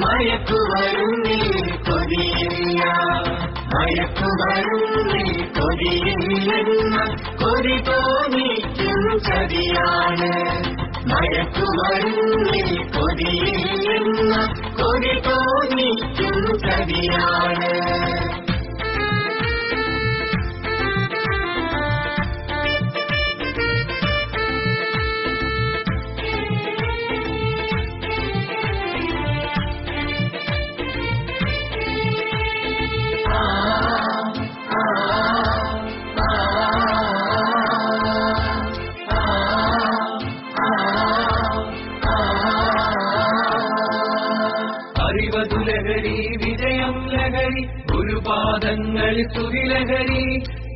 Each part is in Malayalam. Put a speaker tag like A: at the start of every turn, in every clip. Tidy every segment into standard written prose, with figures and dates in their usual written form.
A: മയക്കുമരുന്നിൽ കൊതിയില്ല, മയക്കുമരുന്നിൽ കൊതിയില്ലെന്ന കൊതി തോന്നിക്കും ചതിയാണ്. മയക്കുമരുന്നിൽ കൊതിയില്ലെന്ന കൊതി തോന്നിക്കും ചതിയാണ്. അറിവതു ലഹരി, വിജയം ലഹരി, ഗുരുപാദങ്ങൾ സുവിലഹരി,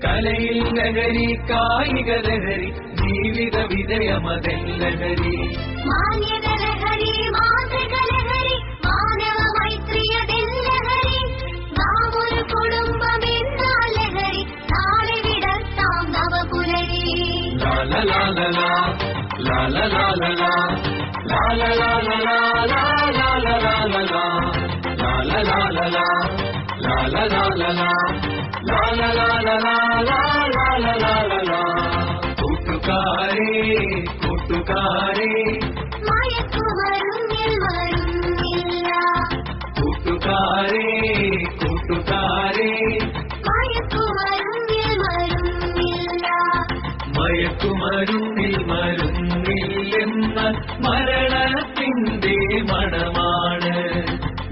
A: കലയിൽ ലഹരി, കായിക ലഹരി, ജീവിത വിജയമതൻ ലഹരി.
B: മാന്യത ലഹരി, മാതൃക ലഹരി, മാനവ മൈത്രിയതിൻ ലഹരി, നാം ഒരു കുടുംബമെന്നാൽ ലഹരി, നാളെ വിടർത്താം നവപുലരി.
A: ലാലലാലലാ, ലാലലാലലാ, ലാലലാലലാ, ലാലലാലലാ, ലാലലാലലാ, ലാലലാലലാ, ലാലലാലലാ, ലാലലാലലാ. കൂട്ടുകാരേ, കൂട്ടുകാരേ,
B: മയക്കുമരുന്നിൽ മരുന്നില്ല.
A: കൂട്ടുകാരേ, കൂട്ടുകാരേ,
B: മയക്കുമരുന്നിൽ മരുന്നില്ല.
A: മയക്കുമരുന്നിൽ മരുന്നില്ലെന്ന മരണത്തിന്റെ മണമാണ്.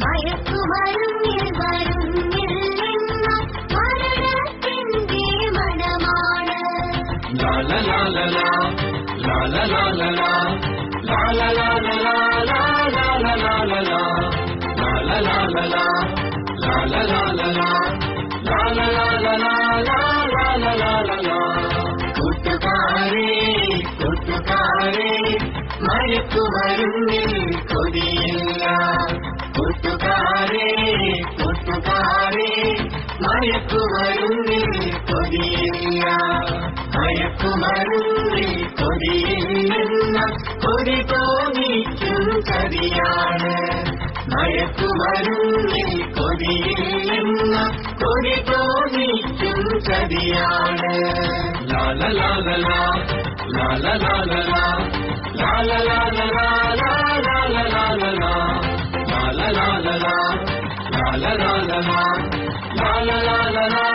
B: മയക്കുമരുന്നിൽ മരുന്നില്ലെന്ന മരണത്തിന്റെ മണമാണ്.
A: ലാലലാലലാ, ലാലലാലലാ, ലാലലാലലാ, ലാലലാലലാ, ലാലലാലലാ, ലാലലാലലാ, ലാലലാലലാ, ലാലലാലലാ. കൂട്ടുകാരേ, കൂട്ടുകാരേ, മയക്കുമരുന്നിൽ കൊതിയില്ല. കൂട്ടുകാരേ, കൂട്ടുകാരേ, മയക്കുമരുന്നിൽ കൊതിയില്ല. മയക്കുമരുന്നിൽ കൊതിയില്ലെന്ന കൊതി തോന്നിക്കും ചതിയാണ്. മയക്കുമരുന്നിൽ കൊതിയില്ലെന്ന കൊതി തോന്നിക്കും ചതിയാണ്. ലാലലാലലാ, ലാലലാലലാ, ലാലലാലലാ, ലാലലാലലാ, ലാലലാലലാ, ലാലലാലലാ, ലാലലാലലാ,